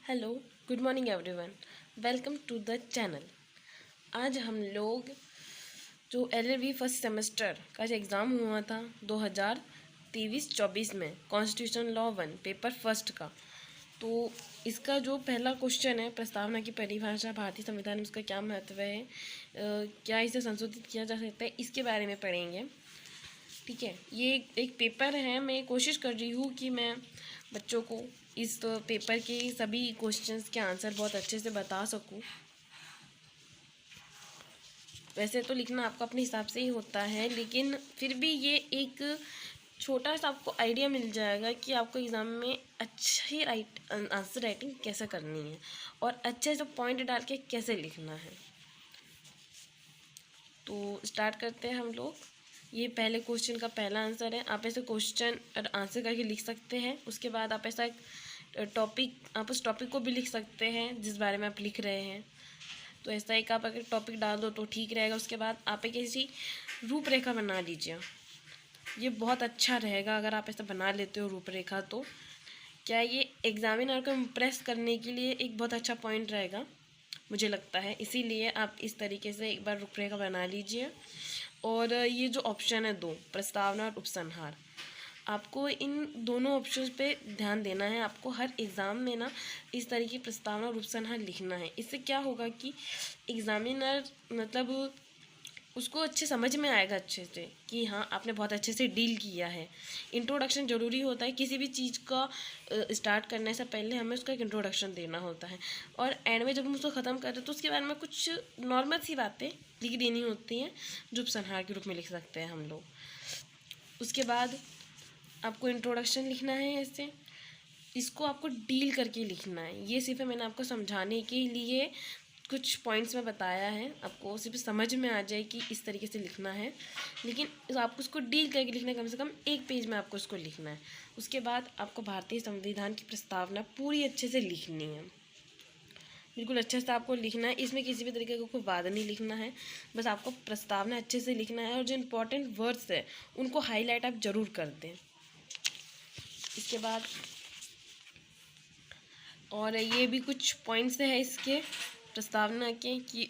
Hello, good morning everyone. Welcome to the channel. आज हम लोग जो LLB फर्स्ट सेमेस्टर का जो एग्ज़ाम हुआ था 2023-24 में कॉन्स्टिट्यूशन लॉ 1 पेपर फर्स्ट का, तो इसका जो पहला क्वेश्चन है प्रस्तावना की परिभाषा भारतीय संविधान में उसका क्या महत्व है, क्या इसे संशोधित किया जा सकता है, इसके बारे में पढ़ेंगे। ठीक है, ये एक पेपर है। मैं कोशिश कर रही हूँ कि मैं बच्चों को इस पेपर के सभी क्वेश्चंस के आंसर बहुत अच्छे से बता सकूँ। वैसे तो लिखना आपको अपने हिसाब से ही होता है, लेकिन फिर भी ये एक छोटा सा आपको आइडिया मिल जाएगा कि आपको एग्ज़ाम में अच्छी आंसर राइटिंग कैसे करनी है और अच्छे से पॉइंट डाल के कैसे लिखना है। तो स्टार्ट करते हैं हम लोग। ये पहले क्वेश्चन का पहला आंसर है। आप ऐसे क्वेश्चन और आंसर करके लिख सकते हैं। उसके बाद आप ऐसा आप उस टॉपिक को भी लिख सकते हैं जिस बारे में आप लिख रहे हैं। तो ऐसा एक आप अगर टॉपिक डाल दो तो ठीक रहेगा। उसके बाद आप एक ऐसी रूपरेखा बना लीजिए। ये बहुत अच्छा रहेगा अगर आप ऐसा बना लेते हो रूपरेखा। तो क्या ये एग्जामिनर को इम्प्रेस करने के लिए एक बहुत अच्छा पॉइंट रहेगा, मुझे लगता है। इसीलिए आप इस तरीके से एक बार रूपरेखा बना लीजिए। और ये जो ऑप्शन है दो, प्रस्तावना और उपसंहार, आपको इन दोनों ऑप्शंस पे ध्यान देना है। आपको हर एग्ज़ाम में ना इस तरीके की प्रस्तावना और उपसंहार लिखना है। इससे क्या होगा कि एग्ज़ामिनर मतलब उसको अच्छे समझ में आएगा अच्छे से कि हाँ आपने बहुत अच्छे से डील किया है। इंट्रोडक्शन ज़रूरी होता है किसी भी चीज़ का। स्टार्ट करने से पहले हमें उसका एक इंट्रोडक्शन देना होता है और एंड में जब हम उसको ख़त्म करते हैं तो उसके बारे में कुछ नॉर्मल सी बातें लिख देनी होती हैं जो उपसंहार के रूप में लिख सकते हैं हम लोग। उसके बाद आपको इंट्रोडक्शन लिखना है। ऐसे इसको आपको डील करके लिखना है। ये सिर्फ मैंने आपको समझाने के लिए कुछ पॉइंट्स में बताया है, आपको सिर्फ समझ में आ जाए कि इस तरीके से लिखना है, लेकिन आपको उसको डील करके लिखना है। कम से कम एक पेज में आपको उसको लिखना है। उसके बाद आपको भारतीय संविधान की प्रस्तावना पूरी अच्छे से लिखनी है, बिल्कुल अच्छे से आपको लिखना है। इसमें किसी भी तरीके का कोई वाद नहीं लिखना है, बस आपको प्रस्तावना अच्छे से लिखना है। और जो इम्पोर्टेंट वर्ड्स है उनको हाईलाइट आप ज़रूर कर दें। इसके बाद और ये भी कुछ पॉइंट्स है इसके प्रस्तावना के कि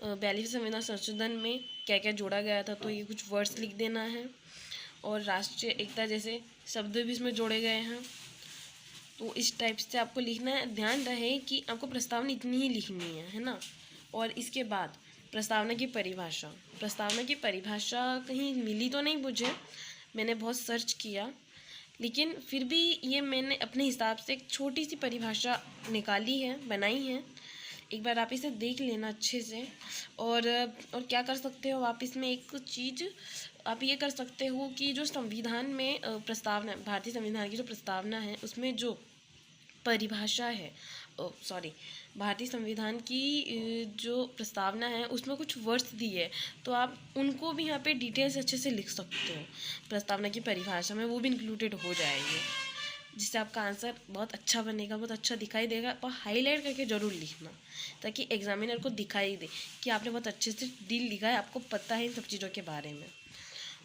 42वें संविधान संशोधन में क्या क्या जोड़ा गया था, तो ये कुछ वर्ड्स लिख देना है। और राष्ट्रीय एकता जैसे शब्द भी इसमें जोड़े गए हैं, तो इस टाइप से आपको लिखना है। ध्यान रहे कि आपको प्रस्तावना इतनी ही लिखनी है ना। और इसके बाद प्रस्तावना की परिभाषा कहीं मिली तो नहीं मुझे, मैंने बहुत सर्च किया, लेकिन फिर भी ये मैंने अपने हिसाब से एक छोटी सी परिभाषा निकाली है, बनाई है। एक बार आप इसे देख लेना अच्छे से। और क्या कर सकते हो आप इसमें, एक चीज़ आप ये कर सकते हो कि जो संविधान में प्रस्तावना, भारतीय संविधान की जो प्रस्तावना है उसमें जो परिभाषा है, भारतीय संविधान की जो प्रस्तावना है उसमें कुछ वर्ड्स दिए है, तो आप उनको भी यहाँ पे डिटेल से अच्छे से लिख सकते हो। प्रस्तावना की परिभाषा में वो भी इंक्लूडेड हो जाएंगे, जिससे आपका आंसर बहुत अच्छा बनेगा, बहुत अच्छा दिखाई देगा। और हाईलाइट करके ज़रूर लिखना ताकि एग्जामिनर को दिखाई दे कि आपने बहुत अच्छे से डील लिखा है, आपको पता है इन सब चीज़ों के बारे में।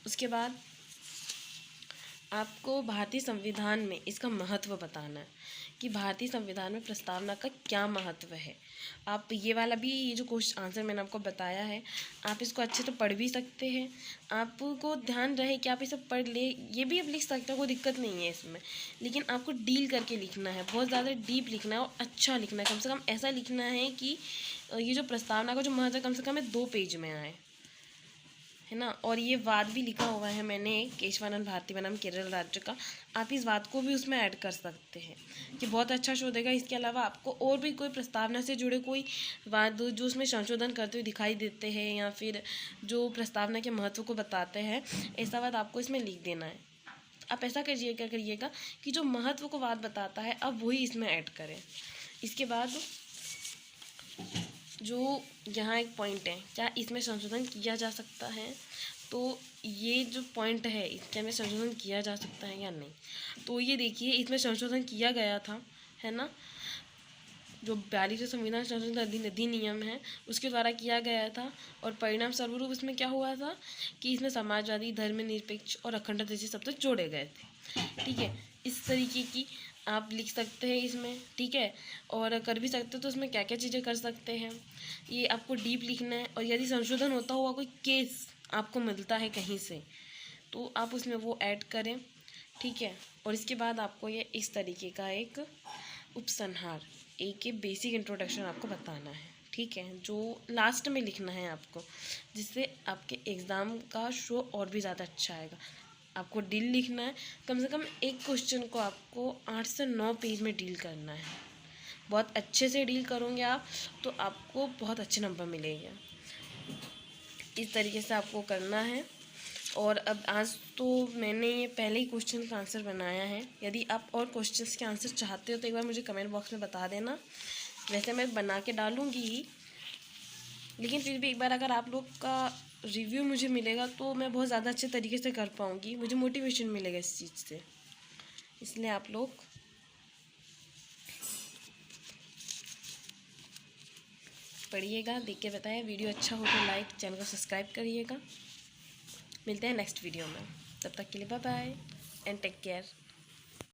उसके बाद आपको भारतीय संविधान में इसका महत्व बताना है कि भारतीय संविधान में प्रस्तावना का क्या महत्व है। आप ये वाला भी, ये जो क्वेश्चन आंसर मैंने आपको बताया है, आप इसको अच्छे से पढ़ भी सकते हैं। आपको ध्यान रहे कि आप इसे पढ़ ले, ये भी आप लिख सकते हो, कोई दिक्कत नहीं है इसमें, लेकिन आपको डील करके लिखना है, बहुत ज़्यादा डीप लिखना है और अच्छा लिखना है। कम से कम ऐसा लिखना है कि ये जो प्रस्तावना का जो महत्व है कम से कम 2 पेज में आए, है ना। और ये वाद भी लिखा हुआ है मैंने, केशवानंद भारती बनाम केरल राज्य का, आप इस वाद को भी उसमें ऐड कर सकते हैं कि बहुत अच्छा शो देगा। इसके अलावा आपको और भी कोई प्रस्तावना से जुड़े कोई वाद जो उसमें संशोधन करते हुए दिखाई देते हैं या फिर जो प्रस्तावना के महत्व को बताते हैं, ऐसा वाद आपको इसमें लिख देना है। आप ऐसा करिएगा कि जो महत्व को वाद बताता है अब वही इसमें ऐड करें। इसके बाद जो यहाँ एक पॉइंट है, क्या इसमें संशोधन किया जा सकता है, तो ये जो पॉइंट है इसके में संशोधन किया जा सकता है या नहीं, तो ये देखिए इसमें संशोधन किया गया था, है ना। जो 42वें संविधान संशोधन अधिनियम है उसके द्वारा किया गया था। और परिणाम स्वरूप इसमें क्या हुआ था कि इसमें समाजवादी, धर्मनिरपेक्ष और अखंडता जैसे शब्द जोड़े गए थे। ठीक है, इस तरीके की आप लिख सकते हैं इसमें, ठीक है। और कर भी सकते हो तो उसमें क्या क्या चीज़ें कर सकते हैं, ये आपको डीप लिखना है। और यदि संशोधन होता हुआ कोई केस आपको मिलता है कहीं से, तो आप उसमें वो ऐड करें, ठीक है। और इसके बाद आपको ये इस तरीके का एक उपसंहार, एक ये बेसिक इंट्रोडक्शन आपको बताना है, ठीक है, जो लास्ट में लिखना है आपको, जिससे आपके एग्ज़ाम का शो और भी ज़्यादा अच्छा आएगा। आपको डील लिखना है, कम से कम एक क्वेश्चन को आपको 8 से 9 पेज में डील करना है। बहुत अच्छे से डील करोगे आप तो आपको बहुत अच्छे नंबर मिलेंगे। इस तरीके से आपको करना है। और अब आज तो मैंने ये पहले ही क्वेश्चन का आंसर बनाया है। यदि आप और क्वेश्चंस के आंसर चाहते हो तो एक बार मुझे कमेंट बॉक्स में बता देना। वैसे मैं बना के डालूँगी ही, लेकिन फिर भी एक बार अगर आप लोग का रिव्यू मुझे मिलेगा तो मैं बहुत ज़्यादा अच्छे तरीके से कर पाऊँगी, मुझे मोटिवेशन मिलेगा इस चीज़ से। इसलिए आप लोग पढ़िएगा, देख के बताएं। वीडियो अच्छा हो तो लाइक, चैनल को सब्सक्राइब करिएगा। मिलते हैं नेक्स्ट वीडियो में, तब तक के लिए bye bye and take care.